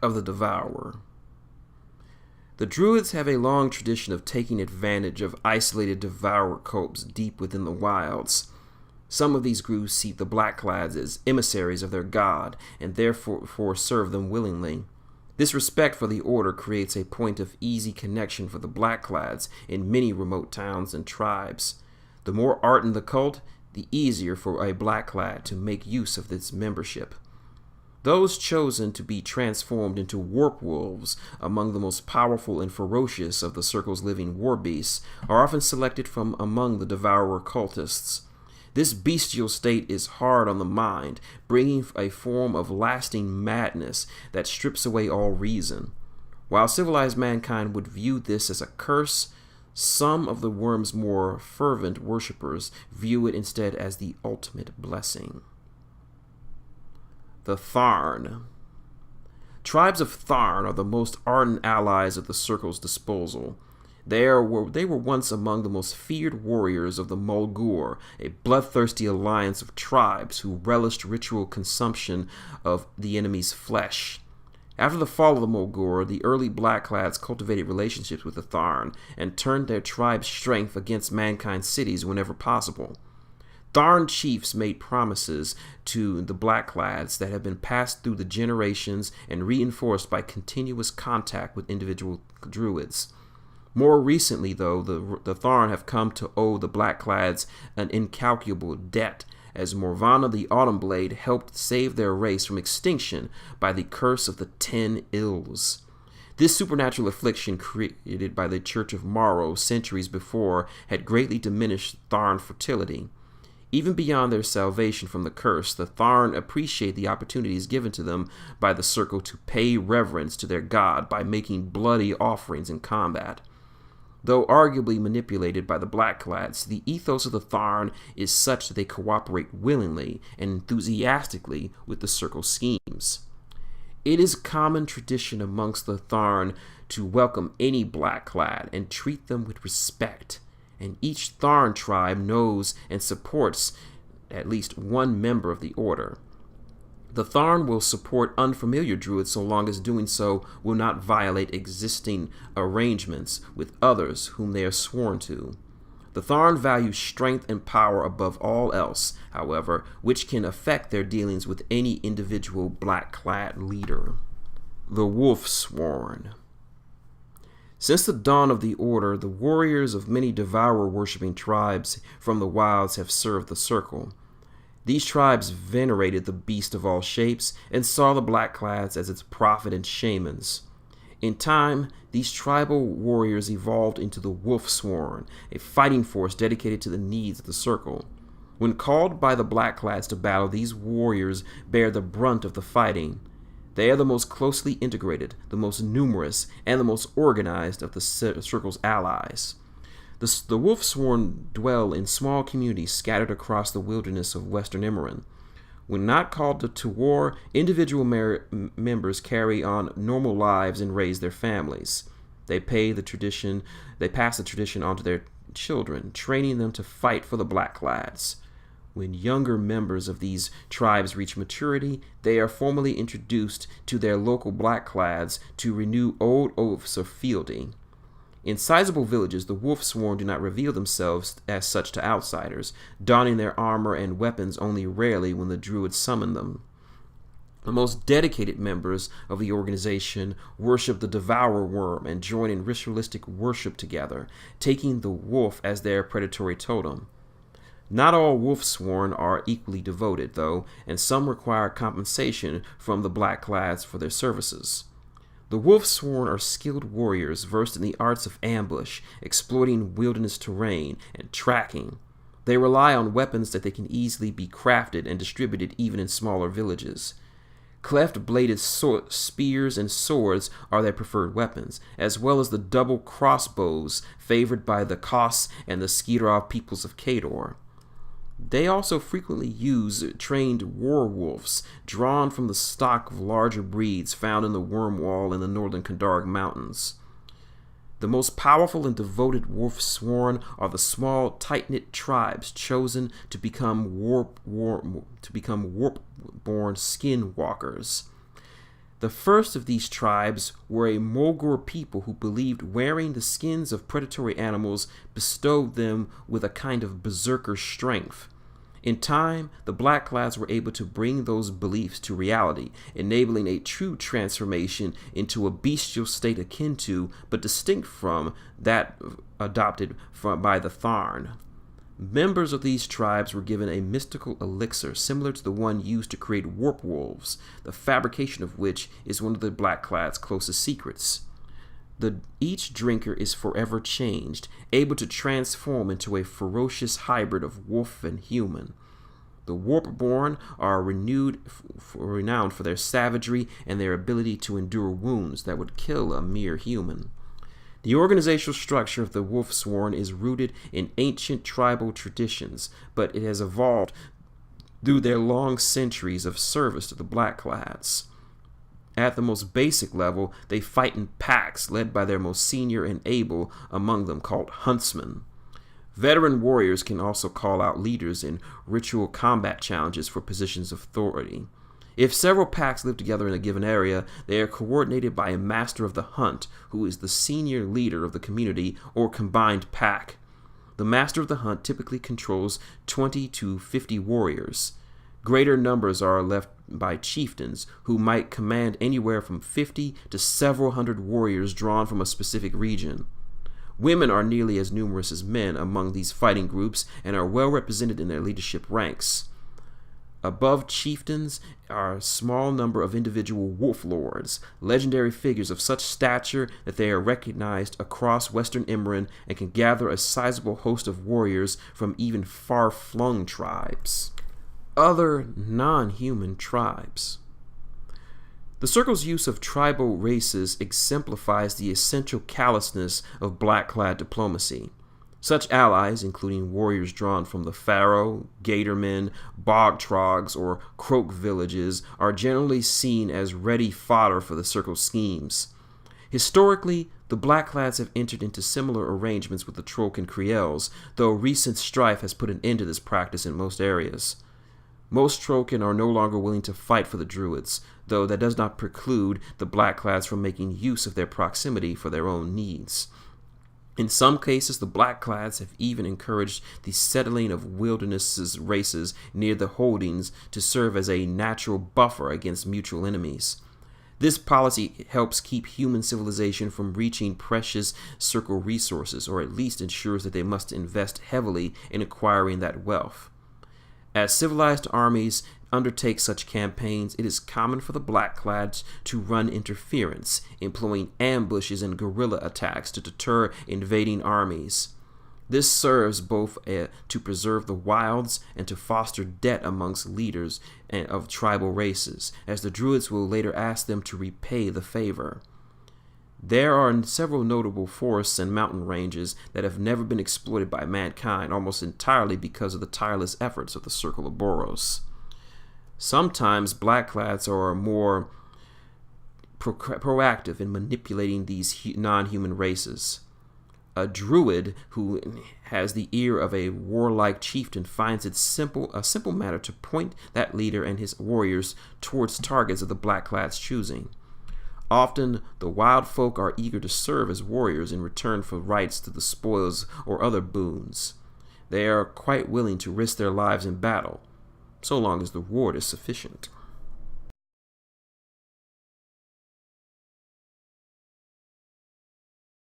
of the Devourer. The Druids have a long tradition of taking advantage of isolated Devourer cults deep within the wilds. Some of these groups see the Blackclads as emissaries of their god, and therefore serve them willingly. This respect for the Order creates a point of easy connection for the Blackclads in many remote towns and tribes. The more ardent the cult, the easier for a Blackclad to make use of its membership. Those chosen to be transformed into warp wolves, among the most powerful and ferocious of the Circle's living war beasts, are often selected from among the Devourer cultists. This bestial state is hard on the mind, bringing a form of lasting madness that strips away all reason. While civilized mankind would view this as a curse, some of the worm's more fervent worshippers view it instead as the ultimate blessing. The Tharn. Tribes of Tharn are the most ardent allies at the Circle's disposal. They were once among the most feared warriors of the Mulgur, a bloodthirsty alliance of tribes who relished ritual consumption of the enemy's flesh. After the fall of the Mulgur, the early Blackclads cultivated relationships with the Tharn and turned their tribe's strength against mankind's cities whenever possible. Tharn chiefs made promises to the Blackclads that have been passed through the generations and reinforced by continuous contact with individual druids. More recently, though, the Tharn have come to owe the Blackclads an incalculable debt, as Morvana the Autumn Blade helped save their race from extinction by the curse of the 10 Ills. This supernatural affliction created by the Church of Morrow centuries before had greatly diminished Tharn fertility. Even beyond their salvation from the curse, the Tharn appreciate the opportunities given to them by the Circle to pay reverence to their god by making bloody offerings in combat. Though arguably manipulated by the Blackclads, the ethos of the Tharn is such that they cooperate willingly and enthusiastically with the Circle's schemes. It is common tradition amongst the Tharn to welcome any Blackclad and treat them with respect, and each Tharn tribe knows and supports at least one member of the Order. The Tharn will support unfamiliar druids so long as doing so will not violate existing arrangements with others whom they are sworn to. The Tharn value strength and power above all else, however, which can affect their dealings with any individual Blackclad leader. The Wolfsworn. Since the dawn of the Order, the warriors of many Devourer-worshipping tribes from the wilds have served the Circle. These tribes venerated the beast of all shapes and saw the Blackclads as its prophet and shamans. In time, these tribal warriors evolved into the Wolfsworn, a fighting force dedicated to the needs of the Circle. When called by the Blackclads to battle, these warriors bear the brunt of the fighting. They are the most closely integrated, the most numerous, and the most organized of the Circle's allies. The Wolfsworn dwell in small communities scattered across the wilderness of western Emerald. When not called to war, individual members carry on normal lives and raise their families. They pass the tradition on to their children, training them to fight for the Blackclads. When younger members of these tribes reach maturity, they are formally introduced to their local Blackclads to renew old oaths of fealty. In sizable villages, the Wolfsworn do not reveal themselves as such to outsiders, donning their armor and weapons only rarely when the druids summon them. The most dedicated members of the organization worship the Devourer worm and join in ritualistic worship together, taking the wolf as their predatory totem. Not all Wolfsworn are equally devoted, though, and some require compensation from the Blackclads for their services. The Wolfsworn are skilled warriors versed in the arts of ambush, exploiting wilderness terrain, and tracking. They rely on weapons that they can easily be crafted and distributed even in smaller villages. Cleft-bladed spears and swords are their preferred weapons, as well as the double crossbows favored by the Kos and the Skirov peoples of Kador. They also frequently use trained werewolves drawn from the stock of larger breeds found in the Wormwall in the northern Kandarg Mountains. The most powerful and devoted Wolfsworn are the small, tight-knit tribes chosen to become warp-born skinwalkers. The first of these tribes were a Mulgur people who believed wearing the skins of predatory animals bestowed them with a kind of berserker strength. In time, the Blackclads were able to bring those beliefs to reality, enabling a true transformation into a bestial state akin to, but distinct from, that adopted by the Tharn. Members of these tribes were given a mystical elixir similar to the one used to create warp wolves, the fabrication of which is one of the Blackclads' closest secrets. Each drinker is forever changed, able to transform into a ferocious hybrid of wolf and human. The Warpborn are renowned for their savagery and their ability to endure wounds that would kill a mere human. The organizational structure of the Wolfsworn is rooted in ancient tribal traditions, but it has evolved through their long centuries of service to the Blackclads. At the most basic level, they fight in packs led by their most senior and able among them, called huntsmen. Veteran warriors can also call out leaders in ritual combat challenges for positions of authority. If several packs live together in a given area, they are coordinated by a master of the hunt, who is the senior leader of the community or combined pack. The master of the hunt typically controls 20 to 50 warriors. Greater numbers are left by chieftains, who might command anywhere from 50 to several hundred warriors drawn from a specific region. Women are nearly as numerous as men among these fighting groups and are well represented in their leadership ranks. Above chieftains are a small number of individual wolf lords, legendary figures of such stature that they are recognized across Western Imran and can gather a sizable host of warriors from even far-flung tribes. Other non-human tribes. The Circle's use of tribal races exemplifies the essential callousness of Blackclad diplomacy. Such allies, including warriors drawn from the Pharaoh, Gatormen, Bog Trogs, or Croak villages, are generally seen as ready fodder for the Circle's schemes. Historically, the Blackclads have entered into similar arrangements with the Trolk and Kriels, though recent strife has put an end to this practice in most areas. Most Trollkin are no longer willing to fight for the Druids, though that does not preclude the Blackclads from making use of their proximity for their own needs. In some cases, the Blackclads have even encouraged the settling of wilderness races near the holdings to serve as a natural buffer against mutual enemies. This policy helps keep human civilization from reaching precious Circle resources, or at least ensures that they must invest heavily in acquiring that wealth. As civilized armies undertake such campaigns, it is common for the Blackclads to run interference, employing ambushes and guerrilla attacks to deter invading armies. This serves both to preserve the wilds and to foster debt amongst leaders of tribal races, as the Druids will later ask them to repay the favor. There are several notable forests and mountain ranges that have never been exploited by mankind, almost entirely because of the tireless efforts of the Circle of Orboros. Sometimes Blackclads are more proactive in manipulating these non-human races. A druid who has the ear of a warlike chieftain finds it a simple matter to point that leader and his warriors towards targets of the Blackclads' choosing. Often, the wild folk are eager to serve as warriors in return for rights to the spoils or other boons. They are quite willing to risk their lives in battle, so long as the reward is sufficient.